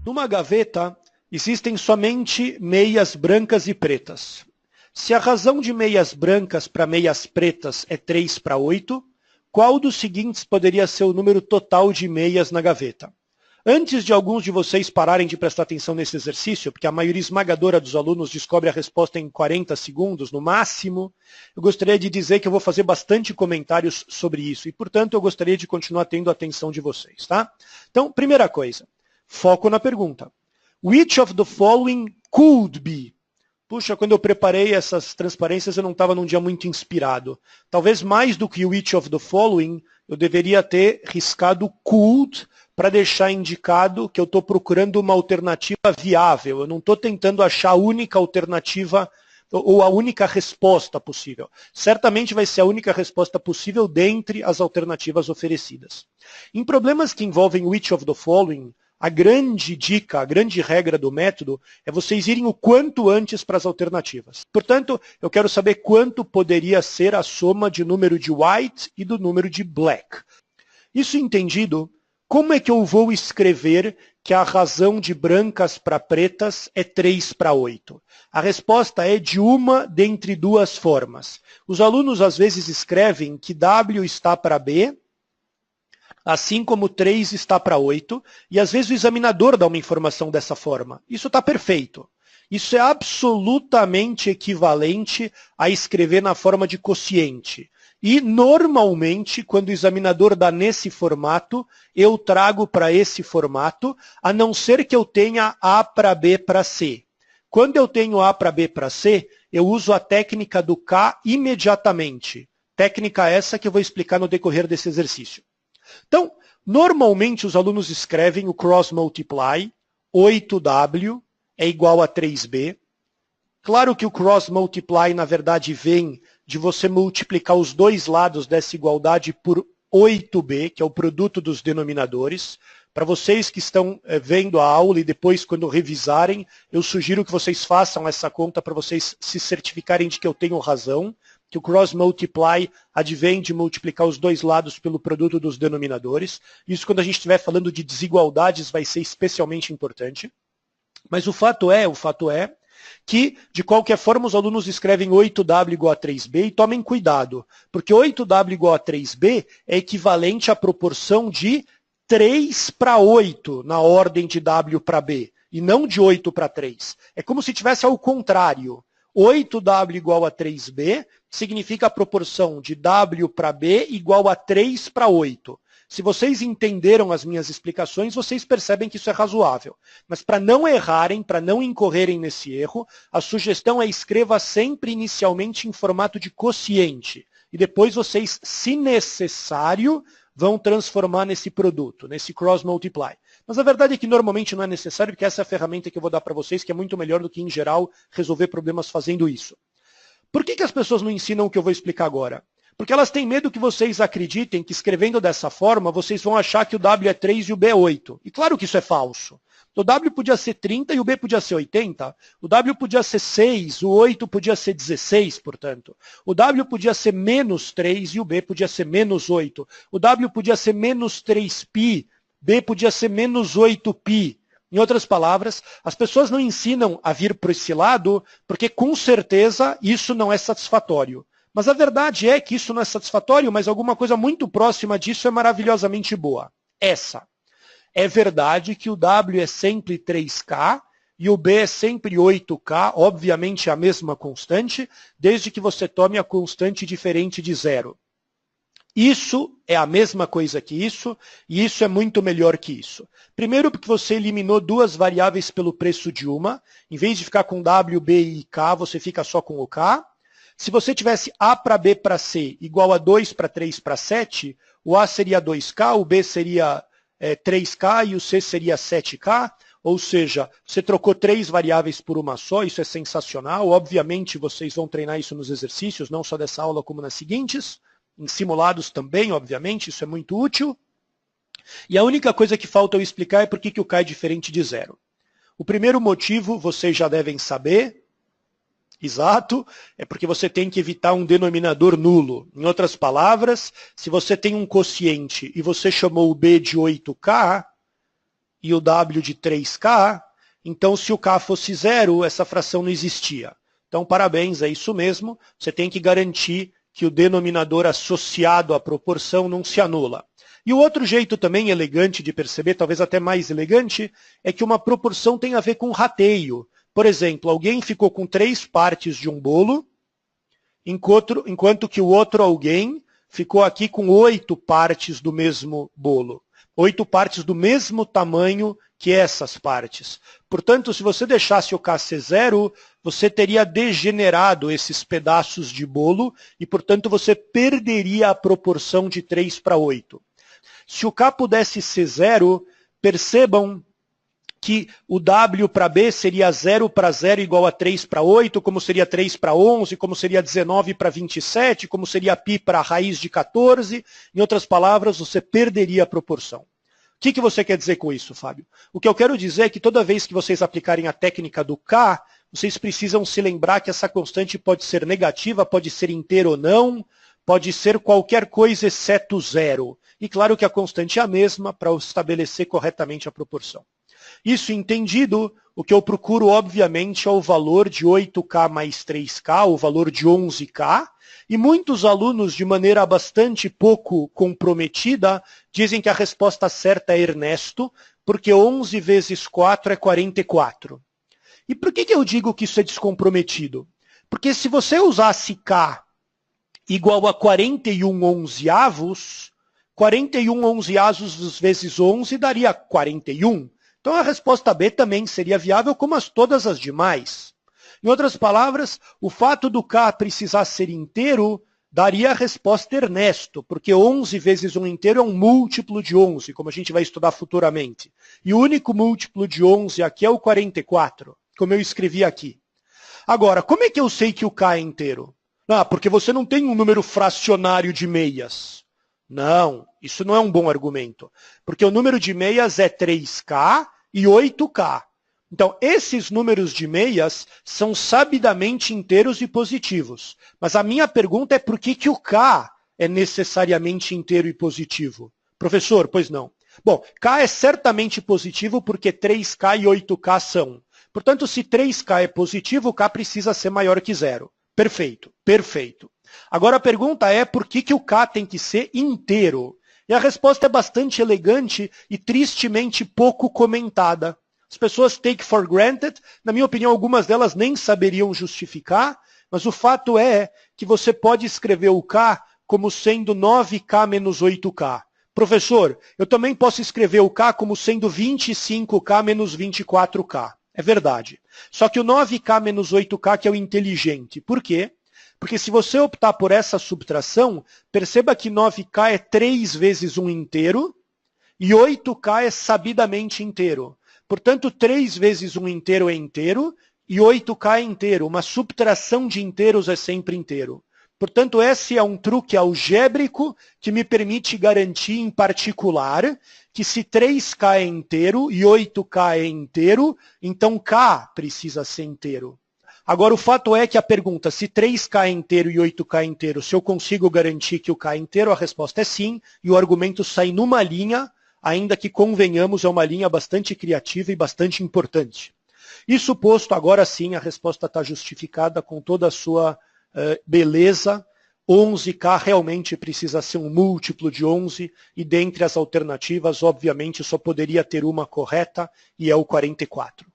Numa gaveta, existem somente meias brancas e pretas. Se a razão de meias brancas para meias pretas é 3:8, qual dos seguintes poderia ser o número total de meias na gaveta? Antes de alguns de vocês pararem de prestar atenção nesse exercício, porque a maioria esmagadora dos alunos descobre a resposta em 40 segundos, no máximo, eu gostaria de dizer que eu vou fazer bastante comentários sobre isso e, portanto, eu gostaria de continuar tendo a atenção de vocês, tá? Então, primeira coisa, foco na pergunta. Which of the following could be? Puxa, quando eu preparei essas transparências, eu não estava num dia muito inspirado. Talvez mais do que which of the following, eu deveria ter riscado could para deixar indicado que eu estou procurando uma alternativa viável. Eu não estou tentando achar a única alternativa ou a única resposta possível. Certamente vai ser a única resposta possível dentre as alternativas oferecidas. Em problemas que envolvem which of the following, a grande dica, a grande regra do método é vocês irem o quanto antes para as alternativas. Portanto, eu quero saber quanto poderia ser a soma de número de white e do número de black. Isso entendido, como é que eu vou escrever que a razão de brancas para pretas é 3:8? A resposta é de uma dentre duas formas. Os alunos às vezes escrevem que W está para B, assim como 3 está para 8, e às vezes o examinador dá uma informação dessa forma. Isso está perfeito. Isso é absolutamente equivalente a escrever na forma de quociente. E, normalmente, quando o examinador dá nesse formato, eu trago para esse formato, a não ser que eu tenha A para B para C. Quando eu tenho A para B para C, eu uso a técnica do K imediatamente. Técnica essa que eu vou explicar no decorrer desse exercício. Então, normalmente os alunos escrevem o cross multiply, 8W é igual a 3B. Claro que o cross multiply, na verdade, vem de você multiplicar os dois lados dessa igualdade por 8B, que é o produto dos denominadores. Para vocês que estão vendo a aula e depois, quando revisarem, eu sugiro que vocês façam essa conta para vocês se certificarem de que eu tenho razão, que o cross multiply advém de multiplicar os dois lados pelo produto dos denominadores. Isso, quando a gente estiver falando de desigualdades, vai ser especialmente importante. Mas o fato é que, de qualquer forma, os alunos escrevem 8W igual a 3B e tomem cuidado, porque 8W igual a 3B é equivalente à proporção de 3:8 na ordem de W para B, e não de 8 para 3. É como se tivesse ao contrário. 8W igual a 3B significa a proporção de W para B igual a 3:8. Se vocês entenderam as minhas explicações, vocês percebem que isso é razoável. Mas para não errarem, para não incorrerem nesse erro, a sugestão é escreva sempre inicialmente em formato de quociente. E depois vocês, se necessário, vão transformar nesse produto, nesse cross multiply. Mas a verdade é que normalmente não é necessário, porque essa é a ferramenta que eu vou dar para vocês, que é muito melhor do que, em geral, resolver problemas fazendo isso. Por que as pessoas não ensinam o que eu vou explicar agora? Porque elas têm medo que vocês acreditem que escrevendo dessa forma, vocês vão achar que o W é 3 e o B é 8. E claro que isso é falso. O W podia ser 30 e o B podia ser 80. O W podia ser 6, o 8 podia ser 16, portanto. O W podia ser menos 3 e o B podia ser menos 8. O W podia ser menos 3π, B podia ser menos 8π. Em outras palavras, as pessoas não ensinam a vir para esse lado porque, com certeza, isso não é satisfatório. Mas a verdade é que isso não é satisfatório, mas alguma coisa muito próxima disso é maravilhosamente boa. Essa. É verdade que o W é sempre 3K e o B é sempre 8K, obviamente a mesma constante, desde que você tome a constante diferente de zero. Isso é a mesma coisa que isso, e isso é muito melhor que isso. Primeiro porque você eliminou duas variáveis pelo preço de uma. Em vez de ficar com W, B e K, você fica só com o K. Se você tivesse A para B para C igual a 2 para 3 para 7, o A seria 2K, o B seria 3K e o C seria 7K. Ou seja, você trocou três variáveis por uma só, isso é sensacional. Obviamente, vocês vão treinar isso nos exercícios, não só dessa aula como nas seguintes. Em simulados também, obviamente, isso é muito útil. E a única coisa que falta eu explicar é por que o K é diferente de zero. O primeiro motivo vocês já devem saber. Exato, é porque você tem que evitar um denominador nulo. Em outras palavras, se você tem um quociente e você chamou o B de 8K, e o W de 3K, então se o K fosse zero, essa fração não existia. Então, parabéns, é isso mesmo. Você tem que garantir que o denominador associado à proporção não se anula. E o outro jeito também elegante de perceber, talvez até mais elegante, é que uma proporção tem a ver com rateio. Por exemplo, alguém ficou com 3 partes de um bolo, enquanto que o outro alguém ficou aqui com 8 partes do mesmo bolo. 8 partes do mesmo tamanho que essas partes. Portanto, se você deixasse o K ser zero, você teria degenerado esses pedaços de bolo e, portanto, você perderia a proporção de 3 para 8. Se o K pudesse ser zero, percebam que o W para B seria 0 para 0 igual a 3 para 8, como seria 3 para 11, como seria 19 para 27, como seria π para a raiz de 14. Em outras palavras, você perderia a proporção. O que você quer dizer com isso, Fábio? O que eu quero dizer é que toda vez que vocês aplicarem a técnica do K, vocês precisam se lembrar que essa constante pode ser negativa, pode ser inteira ou não, pode ser qualquer coisa exceto zero. E claro que a constante é a mesma para estabelecer corretamente a proporção. Isso entendido, o que eu procuro, obviamente, é o valor de 8K mais 3K, o valor de 11K, e muitos alunos, de maneira bastante pouco comprometida, dizem que a resposta certa é Ernesto, porque 11 vezes 4 é 44. E por que eu digo que isso é descomprometido? Porque se você usasse K igual a 41 onzeavos, 41 onzeavos vezes 11 daria 41. Então a resposta B também seria viável, como todas as demais. Em outras palavras, o fato do K precisar ser inteiro daria a resposta Ernesto, porque 11 vezes um inteiro é um múltiplo de 11, como a gente vai estudar futuramente. E o único múltiplo de 11 aqui é o 44, como eu escrevi aqui. Agora, como é que eu sei que o K é inteiro? Ah, porque você não tem um número fracionário de meias. Não, isso não é um bom argumento, porque o número de meias é 3K e 8K. Então, esses números de meias são sabidamente inteiros e positivos. Mas a minha pergunta é por que o K é necessariamente inteiro e positivo? Professor, pois não. Bom, K é certamente positivo porque 3K e 8K são. Portanto, se 3K é positivo, K precisa ser maior que zero. Perfeito, perfeito. Agora a pergunta é por que o K tem que ser inteiro? E a resposta é bastante elegante e tristemente pouco comentada. As pessoas take for granted, na minha opinião, algumas delas nem saberiam justificar, mas o fato é que você pode escrever o K como sendo 9K menos 8K. Professor, eu também posso escrever o K como sendo 25K menos 24K. É verdade. Só que o 9K menos 8K que é o inteligente. Por quê? Porque se você optar por essa subtração, perceba que 9K é 3 vezes um inteiro e 8K é sabidamente inteiro. Portanto, 3 vezes um inteiro é inteiro e 8K é inteiro. Uma subtração de inteiros é sempre inteiro. Portanto, esse é um truque algébrico que me permite garantir, em particular, que se 3K é inteiro e 8K é inteiro, então K precisa ser inteiro. Agora, o fato é que a pergunta, se 3K é inteiro e 8K é inteiro, se eu consigo garantir que o K é inteiro, a resposta é sim, e o argumento sai numa linha, ainda que, convenhamos, é uma linha bastante criativa e bastante importante. Isso posto, agora sim, a resposta está justificada com toda a sua beleza. 11K realmente precisa ser um múltiplo de 11, e dentre as alternativas, obviamente, só poderia ter uma correta, e é o 44.